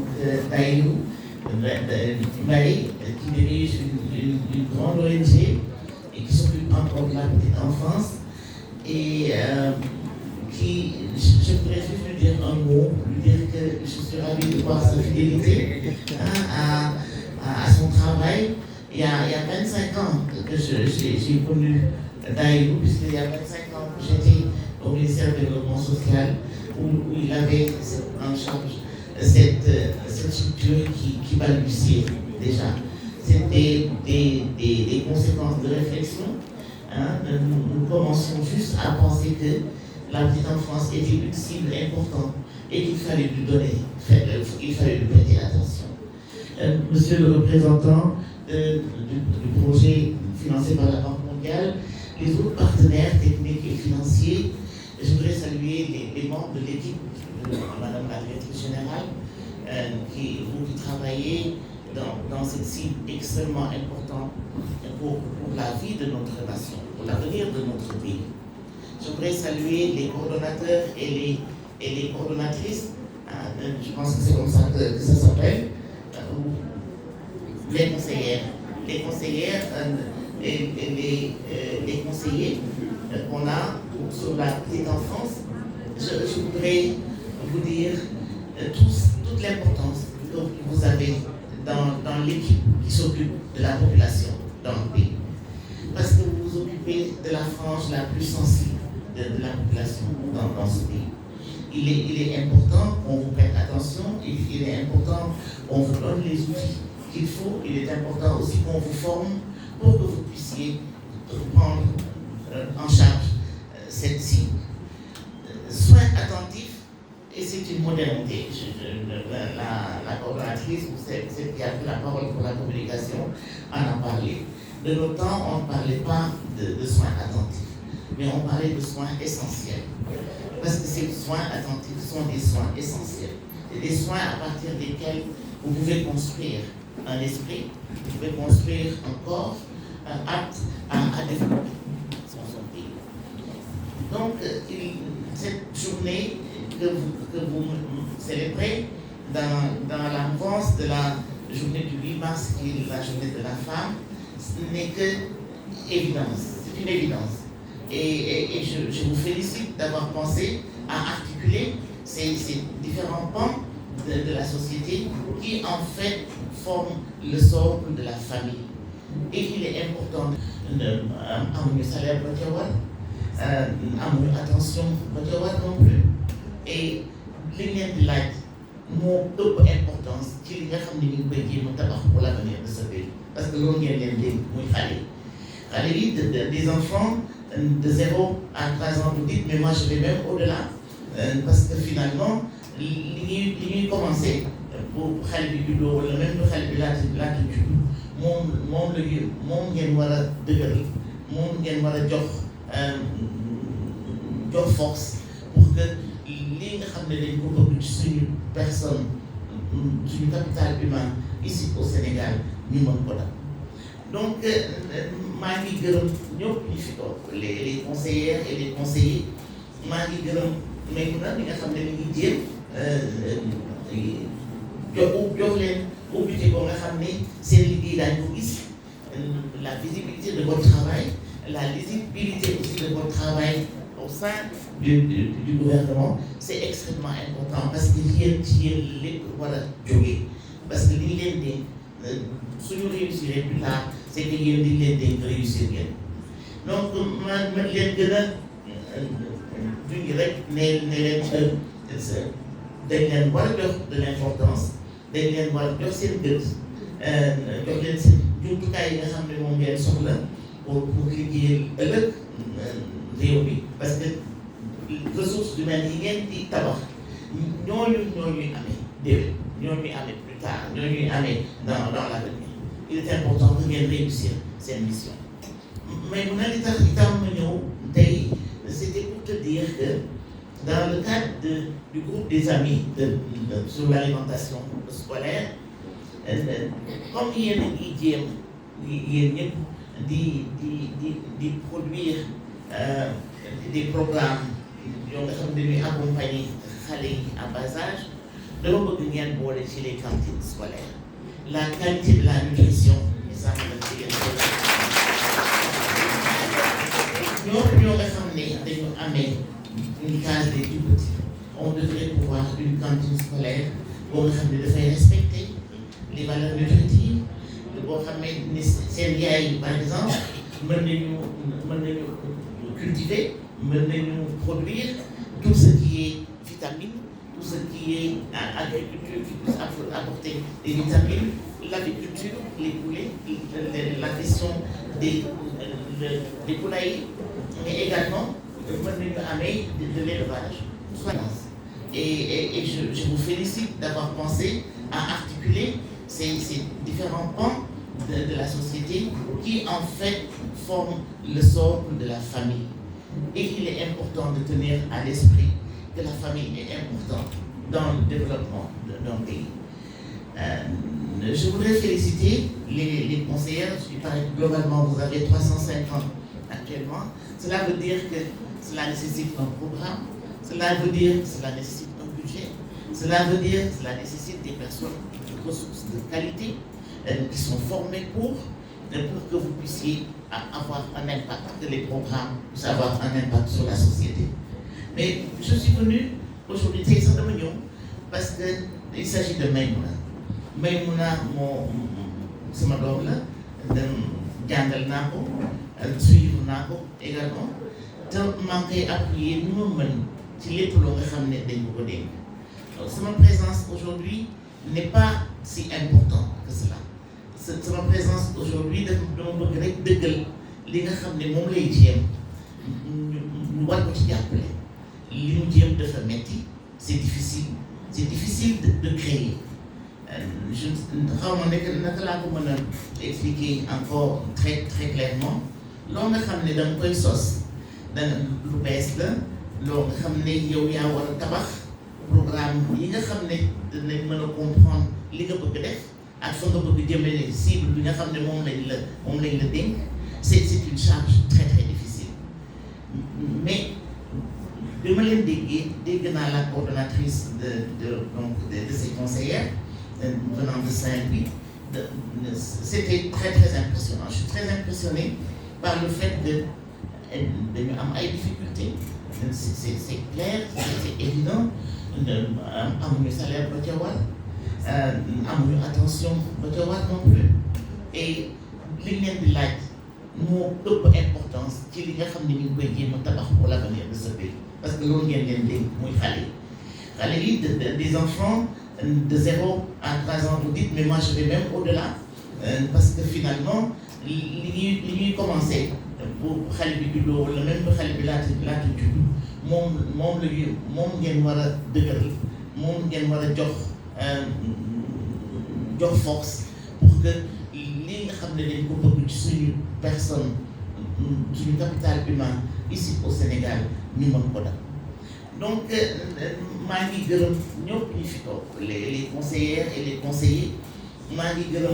donc Taïou Mbaye, qui dirige une grande ONG et qui s'occupe encore de la petite enfance et qui, je voudrais juste lui dire un mot, lui dire que je suis ravie de voir sa fidélité à son travail. Il y a 25 ans que j'ai connu Taïou, puisqu'il y a 25 ans que j'étais au ministère du Développement social, où il avait en charge cette structure qui balbutiait déjà. C'était des conséquences de réflexion. Nous commençons juste à penser que la petite enfance était une cible importante et qu'il fallait lui donner, il fallait lui prêter attention. Monsieur le représentant du projet financé par la Banque mondiale, les autres partenaires techniques et financiers, je voudrais saluer les membres de l'équipe de Madame la directrice générale, vous qui travaillez dans cette cible extrêmement importante pour la vie de notre nation, pour l'avenir de notre pays. Je voudrais saluer les coordonnateurs et les coordonnatrices, je pense que c'est comme ça que ça s'appelle, les conseillères et les conseillers qu'on a sur la petite enfance. Je voudrais vous dire toute l'importance que vous avez dans l'équipe qui s'occupe de la population dans le pays. Parce que vous vous occupez de la frange la plus sensible de la population dans ce pays. Il est important qu'on vous prête attention, il est important qu'on vous donne les outils qu'il faut, il est important aussi qu'on vous forme pour que vous puissiez prendre en charge cette cible. Soins attentifs, et c'est une modernité. La coordonnatrice, celle qui a pris la parole pour la communication, en a parlé. De nos temps, on ne parlait pas de soins attentifs, mais on parlait de soins essentiels. Parce que ces soins attentifs sont des soins essentiels. C'est des soins à partir desquels vous pouvez construire un esprit, vous pouvez construire un corps apte à développer son pays. Donc, cette journée que vous célébrez dans la mouvance de la journée du 8 mars, qui est la journée de la femme, ce n'est que évidence, c'est une évidence. Et je vous félicite d'avoir pensé à articuler ces différents pans de la société qui en fait forment le socle de la famille. Et il est important d'avoir salaire amuñu attention non plus. Et li ngeen di laaj moo ëpp importance ci li nga xam ne ñu ngi koy jéem a tabax pour l'avenir de ce pays. Parce que loolu ngeen leen dégg muy xale yi des enfants de 0 à 3 ans, vous dites, mais moi je vais même au-delà, parce que finalement, li ñuy commencé pour xale bi juddoo wala même lu xale bi laata juddu moom ngeen war a dëgëral, moom ngeen war a jox force pour que li nga xam ne dañ ko bëgg ci suñu personne, suñu capital humain ici au Sénégal ñu mën ko def. Donc maa ngi gërëm ñëpp ñu fi toog les conseillères et les conseillers, maa ngi gërëm Maïmouna mi nga xam ne mi ngi jéem jox leen ubbite ko nga xam ne seen liggéey daañu ko gis, la visibilité de votre travail, la lisibilité aussi de votre travail au sein du gouvernement, c'est extrêmement important parce que yéen ci yéen lépp war a jógee, parce que li leen di suñu réussir plus tard, c'est que yéen di leen di réussir ngeen. Donc man leen gën a duñu rek ne leen dañ leen war a jox de l'importance, dañ leen war a jox seen gët, jox leen seen jumtukaay yi nga xam ne moom ngeen soxla pour liggéeyal ëllëg réew bi, parce que ressources humaines yi ngeen di tabax ñooñuy amee déwén, ñooñuy amee plus tard, ñooñuy amee dans l'avenir. Il est important que ngeen réussir cette mission. Mais bu na li tax itam ma ñëw tey, c'était pour te dire que dans le cadre du groupe des amis sur l'alimentation scolaire, comme yéen a ngi jéem yéen ñëpp di produire des programmes yoo nga xam ne dañuy accompagner xale yi en bas âge, dama bëgg ngeen boole ci les cantines scolaires la qualité de la nutrition et ça ñoo nga xam ne dañu amee une case des tout petits on devrait pouvoir une cantine scolaire boo nga xam ne dafay respecter les valeurs nutritives boo xam ne seen yaay par exemple mën nañu cultiver mën nañu produire tout ce qui est vitamine tout ce qui est agriculture qui puisse apporter des vitamines l'agriculture les poulets la question des poulaillers mais également mën nañu amee de l'élevage et je vous félicite d'avoir pensé à articuler ces différents pans de la société qui en fait forment le socle de la famille. Et il est important de tenir à l'esprit que la famille est importante dans le développement d'un pays. Je voudrais féliciter les conseillères. Il paraît que globalement vous avez 350 actuellement. Cela veut dire que cela nécessite un programme. Cela veut dire que cela nécessite un budget. Cela veut dire que cela nécessite des personnes de ressources de qualité qui sont formées pour que vous puissiez avoir un impact, que les programmes puissent avoir un impact sur la société. Mais je suis venu aujourd'hui tey sax dama ñëw parce que il s'agit de Maïmouna sama doom la dem jàngal naa ko suivre naa ko également te maa ngi koy appuyer nu ma mën ci lépp loo nga xam ne dañ ko dénk. Sama présence aujourd'hui n'est pas si importante que cela. Sama présence aujourd'hui dama bëgg rek dëggal li nga xam ne moom lay jéem ñu war ko ci jàppale li mu jéem dafa metti c'est difficile de créer. Je xaw ma nekk naka laa ko mën a expliquer encore très clairement loo nga xam ne danga koy sos danga lu bees la loo nga xam ne yow yaa war a tabax programme yi nga xam ne dinañ mën a comprendre li nga bëgg def ak fa nga bëgg jëmale cible bi nga xam ne moom lañ la dénk c'est une charge très difficile mais bi ma leen dégg naa la coordonnatrice de ces conseillères venant de Saint-Louis c'était très impressionnant. Je suis très impressionné par le fait que dañu am ay difficultés c'est clair c'est évident amuñu salaire ba ca war amuñu attention ba ca war non plus et li leen di laaj moo ëpp importance ci li nga xam ne ñu ngi koy jéem a tabax pour l'avenir de ce pays parce que loolu ngeen leen dégg muy xale yi des enfants de 0 à 3 ans vous dites mais moi je vais même au-delà parce que finalement li ñuy commencer bu xale bi juddoo wala même ba xale bi laata judd moom ngeen war a dëgëral moom ngeen war a jox force pour que li nga xam ne dañ ko bëgg ci suñu personne suñu capital humain ici au Sénégal ñu mën ko def donc maa ngi gërëm ñëpp ñi fi toog les conseillères et les conseillers maa ngi gërëm